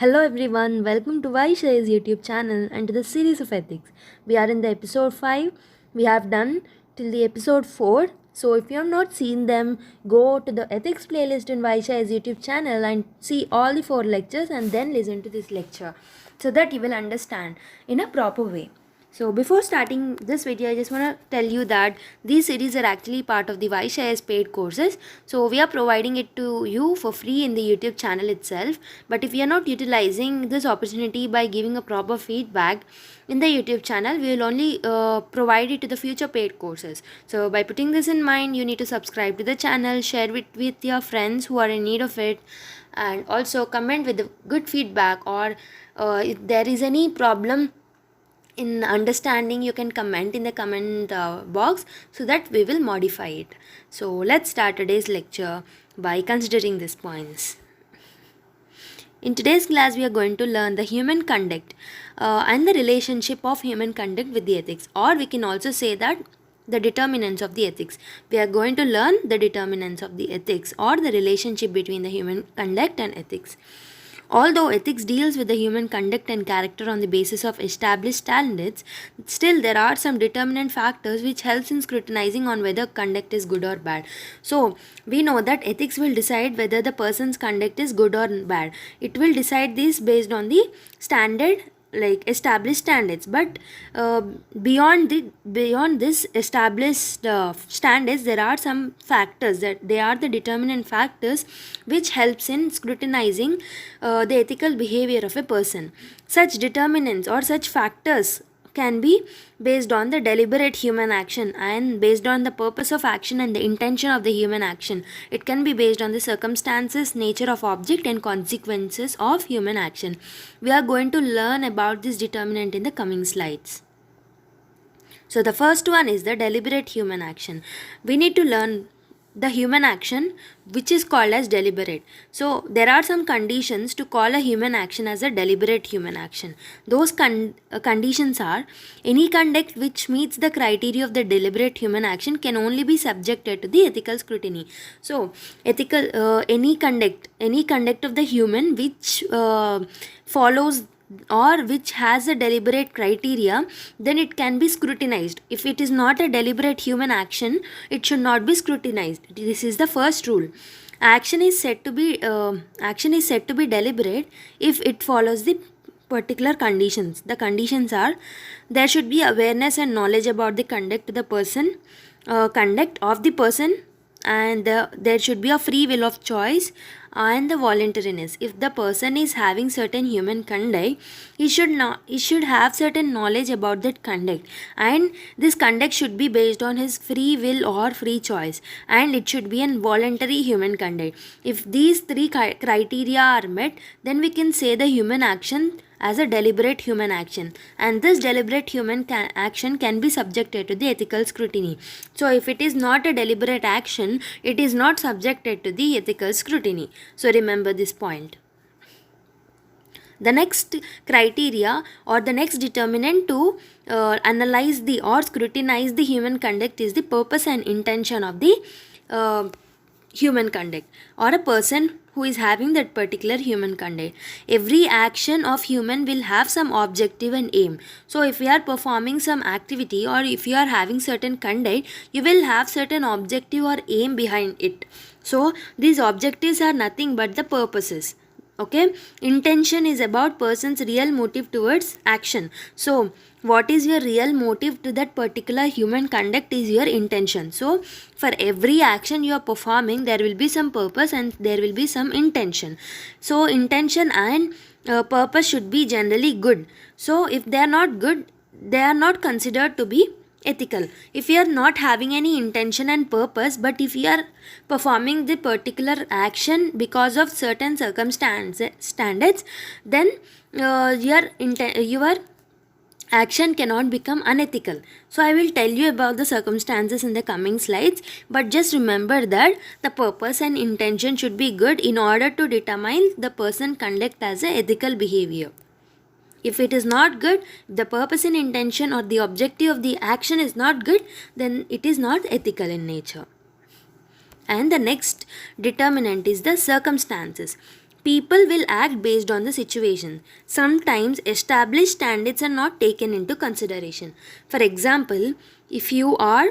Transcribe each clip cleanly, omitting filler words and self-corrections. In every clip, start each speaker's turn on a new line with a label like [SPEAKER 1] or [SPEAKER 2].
[SPEAKER 1] Hello everyone, welcome to Vysh's YouTube channel and to the series of ethics. We are in the episode 5. We have done till the episode 4. So if you have not seen them, go to the ethics playlist in Vysh's YouTube channel and see all the 4 lectures and then listen to this lecture so that you will understand in a proper way. So before starting this video, I just want to tell you that these series are actually part of the Vysh's paid courses. So we are providing it to you for free in the YouTube channel itself. But if you are not utilizing this opportunity by giving a proper feedback in the YouTube channel, we will only provide it to the future paid courses. So by putting this in mind, you need to subscribe to the channel, share it with your friends who are in need of it, and also comment with the good feedback, or if there is any problem in understanding, you can comment in the comment box so that we will modify it. So let's start today's lecture by considering these points. In today's class, we are going to learn the human conduct and the relationship of human conduct with the ethics, or we can also say that the determinants of the ethics. We are going to learn the determinants of the ethics, or the relationship between the human conduct and ethics. Although ethics deals with the human conduct and character on the basis of established standards, still there are some determinant factors which helps in scrutinizing on whether conduct is good or bad. So we know that ethics will decide whether the person's conduct is good or bad. It will decide this based on the standard, like established standards, but beyond this established standards, there are some factors that they are the determinant factors which helps in scrutinizing the ethical behavior of a person. Such determinants or such factors can be based on the deliberate human action and based on the purpose of action and the intention of the human action. It can be based on the circumstances, nature of object, and consequences of human action. We are going to learn about this determinant in the coming slides. So the first one is the deliberate human action. We need to learn the human action which is called as deliberate. So there are some conditions to call a human action as a deliberate human action. Those conditions are: any conduct which meets the criteria of the deliberate human action can only be subjected to the ethical scrutiny. So any conduct of the human which follows or which has a deliberate criteria, then it can be scrutinized. If it is not a deliberate human action, it should not be scrutinized. This is the first rule. Action is said to be deliberate if it follows the particular conditions. The conditions are: there should be awareness and knowledge about the conduct of the person, and there should be a free will of choice and the voluntariness. If the person is having certain human conduct, he should have certain knowledge about that conduct, and this conduct should be based on his free will or free choice, and it should be an voluntary human conduct. If these three criteria are met, then we can say the human action as a deliberate human action, and this deliberate human action can be subjected to the ethical scrutiny. So if it is not a deliberate action, it is not subjected to the ethical scrutiny. So remember this point. The next criteria or the next determinant to analyze the or scrutinize the human conduct is the purpose and intention of the human conduct, or a person who is having that particular human conduct. Every action of human will have some objective and aim. So if you are performing some activity or if you are having certain conduct, you will have certain objective or aim behind it. So these objectives are nothing but the purposes. Okay, intention is about person's real motive towards action. So what is your real motive to that particular human conduct is your intention. So for every action you are performing, there will be some purpose and there will be some intention. So intention and purpose should be generally good. So if they are not good, they are not considered to be ethical. If you are not having any intention and purpose, but if you are performing the particular action because of certain standards, then your action cannot become unethical. So I will tell you about the circumstances in the coming slides, but just remember that the purpose and intention should be good in order to determine the person conduct as a ethical behavior. If it is not good, the purpose and intention or the objective of the action is not good, then it is not ethical in nature. And the next determinant is the circumstances. People will act based on the situation. Sometimes established standards are not taken into consideration. For example, if you are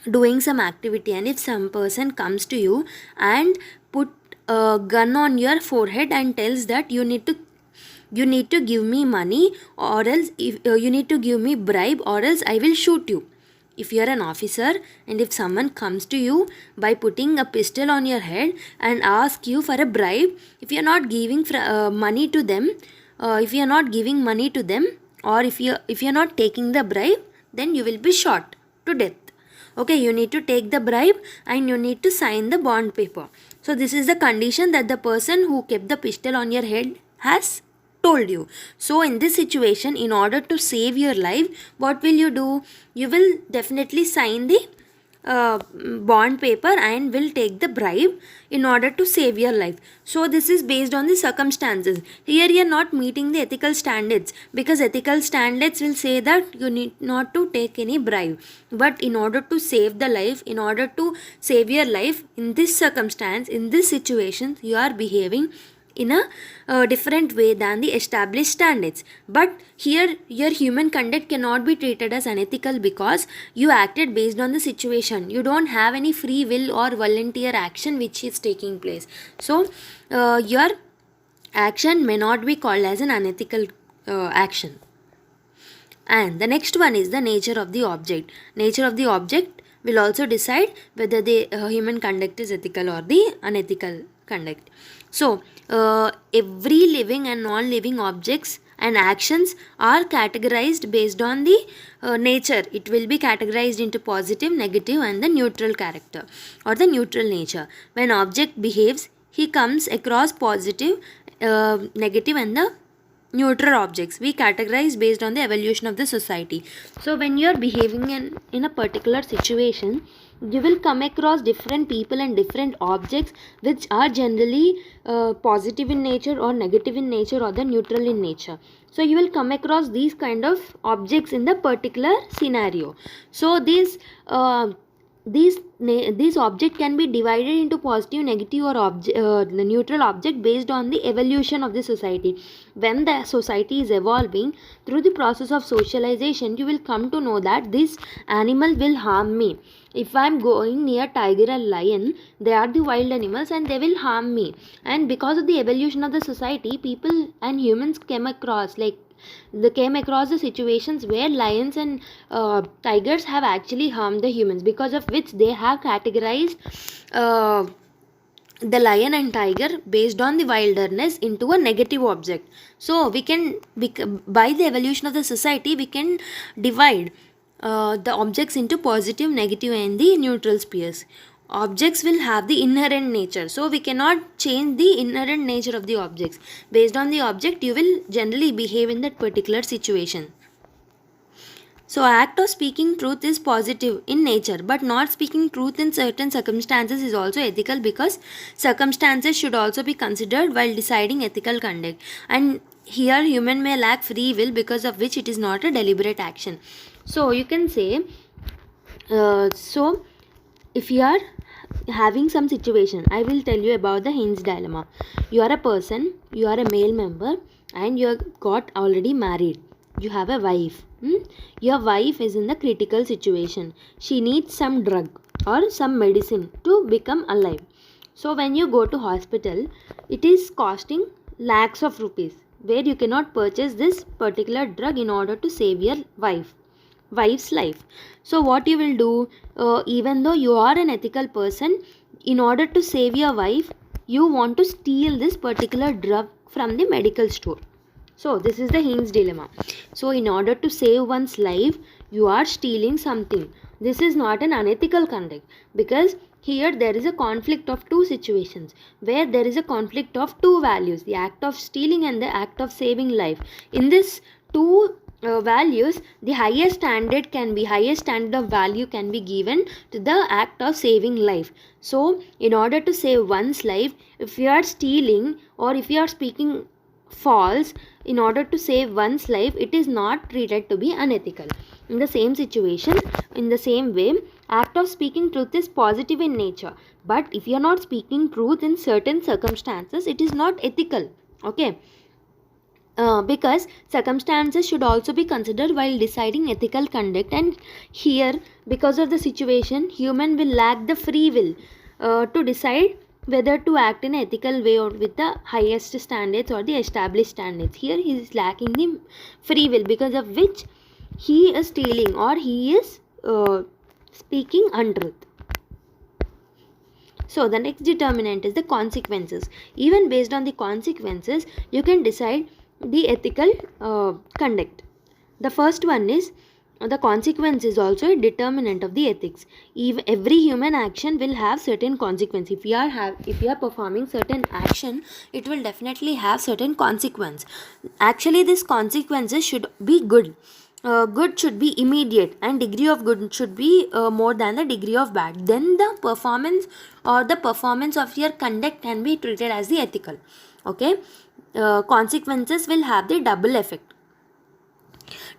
[SPEAKER 1] doing some activity and if some person comes to you and put a gun on your forehead and tells that you need to give me money, or else you need to give me bribe, or else I will shoot you. If you are an officer and if someone comes to you by putting a pistol on your head and ask you for a bribe, if you are not giving money to them, if you are not giving money to them, or if you are not taking the bribe, then you will be shot to death. Okay, you need to take the bribe and you need to sign the bond paper. So this is the condition that the person who kept the pistol on your head has told you. So in this situation, in order to save your life, what will you do? You will definitely sign the bond paper and will take the bribe in order to save your life. So this is based on the circumstances. Here you are not meeting the ethical standards, because ethical standards will say that you need not to take any bribe. But in order to save the life, in order to save your life, in this circumstance, in this situation, you are behaving in a different way than the established standards. But here your human conduct cannot be treated as unethical because you acted based on the situation. You don't have any free will or volunteer action which is taking place. So your action may not be called as an unethical action. And the next one is the nature of the object. Nature of the object will also decide whether the human conduct is ethical or the unethical conduct. So every living and non-living objects and actions are categorized based on the nature. It will be categorized into positive, negative and the neutral character or the neutral nature. When object behaves, he comes across positive, negative and the neutral objects. We categorize based on the evolution of the society. So when you are behaving in a particular situation, you will come across different people and different objects which are generally positive in nature or negative in nature or the neutral in nature. So you will come across these kind of objects in the particular scenario. So these object can be divided into positive, negative or the neutral object based on the evolution of the society. When the society is evolving through the process of socialization, you will come to know that this animal will harm me. If I am going near tiger and lion, they are the wild animals and they will harm me. And because of the evolution of the society, people and humans came across the situations where lions and tigers have actually harmed the humans, because of which they have categorized the lion and tiger based on the wilderness into a negative object. So we can, by the evolution of the society, we can divide the objects into positive, negative and the neutral spheres. Objects will have the inherent nature, so we cannot change the inherent nature of the objects. Based on the object, you will generally behave in that particular situation. So act of speaking truth is positive in nature, but not speaking truth in certain circumstances is also ethical, because circumstances should also be considered while deciding ethical conduct. And here human may lack free will, because of which it is not a deliberate action. So you can say, so if you are having some situation, I will tell you about the Hinge dilemma. You are a person, you are a male member and you got already married. You have a wife. Your wife is in the critical situation. She needs some drug or some medicine to become alive. So when you go to hospital, it is costing lakhs of rupees, where you cannot purchase this particular drug in order to save your wife's life. So what you will do, even though you are an ethical person, in order to save your wife, you want to steal this particular drug from the medical store. So this is the Hinge dilemma. So in order to save one's life, you are stealing something. This is not an unethical conduct, because here there is a conflict of two situations, where there is a conflict of two values, the act of stealing and the act of saving life. In this two values, the highest standard of value can be given to the act of saving life. So in order to save one's life, if you are stealing or if you are speaking false in order to save one's life, it is not treated to be unethical. In the same situation, in the same way, act of speaking truth is positive in nature, but if you are not speaking truth in certain circumstances, it is not ethical. Okay. Because circumstances should also be considered while deciding ethical conduct, and here, because of the situation, human will lack the free will to decide whether to act in an ethical way or with the highest standards or the established standards. Here he is lacking the free will, because of which he is stealing or he is speaking untruth. So the next determinant is the consequences. Even based on the consequences, you can decide the ethical conduct. The first one is the consequence is also a determinant of the ethics. Every human action will have certain consequence. If you are performing certain action, it will definitely have certain consequence. Actually, these consequences should be good. Good should be immediate, and degree of good should be more than the degree of bad. Then the performance of your conduct can be treated as the ethical. Okay. Consequences will have the double effect.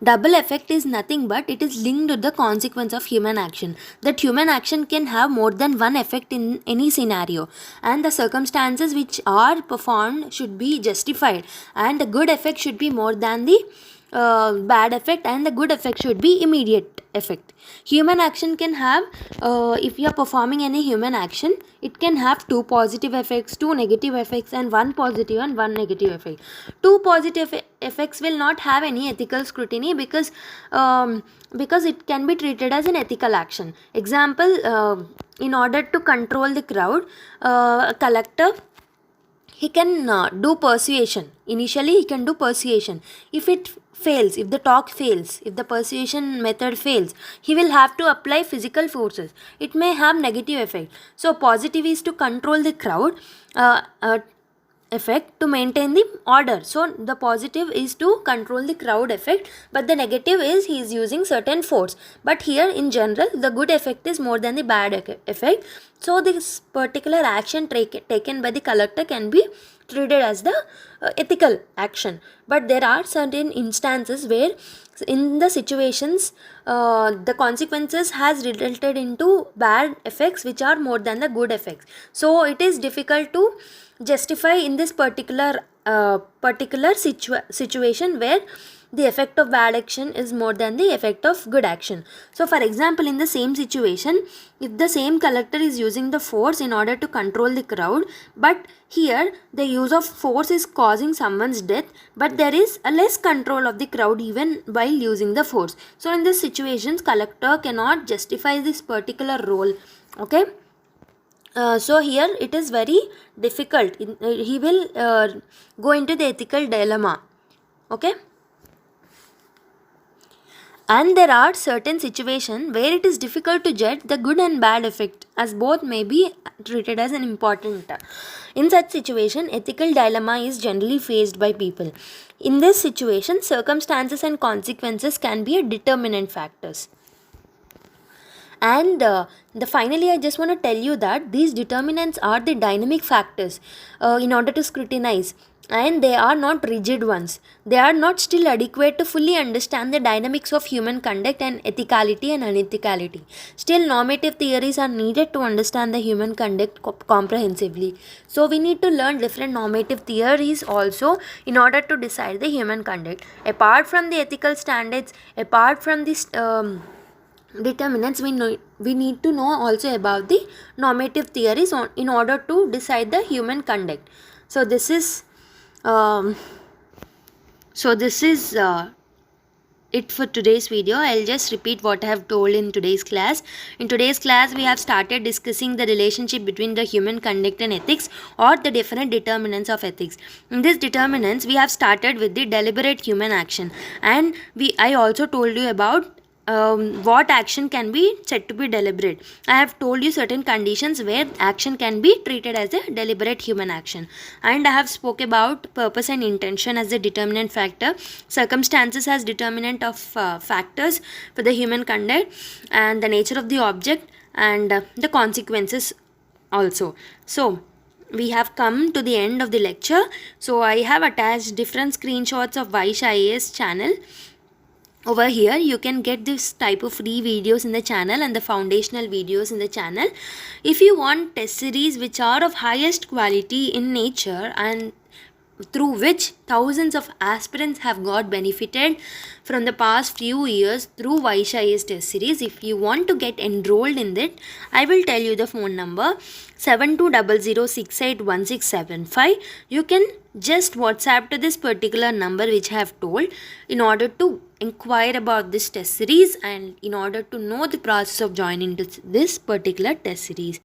[SPEAKER 1] Double effect is nothing but it is linked to the consequence of human action. That human action can have more than one effect in any scenario, and the circumstances which are performed should be justified, and the good effect should be more than the bad effect, and the good effect should be immediate effect. Human action can have, if you are performing any human action, it can have two positive effects, two negative effects, and one positive and one negative effect. Two positive effects will not have any ethical scrutiny, because it can be treated as an ethical action. Example, in order to control the crowd, a collector, he can do persuasion. Initially he can do persuasion. If it fails, if the talk fails, if the persuasion method fails, he will have to apply physical forces. It may have negative effect. So positive is to control the crowd, effect to maintain the order. So the positive is to control the crowd effect, but the negative is he is using certain force. But here in general, the good effect is more than the bad effect. So this particular action taken by the collector can be treated as the ethical action. But there are certain instances where in the situations the consequences has resulted into bad effects which are more than the good effects. So it is difficult to justify in this particular situation where the effect of bad action is more than the effect of good action. So for example, in the same situation, if the same collector is using the force in order to control the crowd, but here the use of force is causing someone's death, but there is a less control of the crowd even while using the force. So in this situations, collector cannot justify this particular role. Okay. So here it is very difficult. He will go into the ethical dilemma. Okay. And there are certain situations where it is difficult to judge the good and bad effect, as both may be treated as an important. In such situation, ethical dilemma is generally faced by people. In this situation, circumstances and consequences can be a determinant factors. And finally, I just want to tell you that these determinants are the dynamic factors in order to scrutinize, and they are not rigid ones. They are not still adequate to fully understand the dynamics of human conduct and ethicality and unethicality. Still, normative theories are needed to understand the human conduct comprehensively. So we need to learn different normative theories also in order to decide the human conduct. Apart from the ethical standards, apart from this determinants, we need to know also about the normative theories in order to decide the human conduct. So this is it for today's video. I'll just repeat what I have told in today's class. In today's class, we have started discussing the relationship between the human conduct and ethics, or the different determinants of ethics. In these determinants, we have started with the deliberate human action, and I also told you about what action can be said to be deliberate. I have told you certain conditions where action can be treated as a deliberate human action, and I have spoke about purpose and intention as a determinant factor, circumstances as determinant of factors for the human conduct, and the nature of the object, and the consequences also. So we have come to the end of the lecture. So I have attached different screenshots of Vysh IAS channel. over here you can get this type of free videos in the channel and the foundational videos in the channel. If you want test series which are of highest quality in nature and through which thousands of aspirants have got benefited from the past few years through Vysh's test series, if you want to get enrolled in it, I will tell you the phone number 7200681675. You can just WhatsApp to this particular number which I have told in order to inquire about this test series and in order to know the process of joining this particular test series.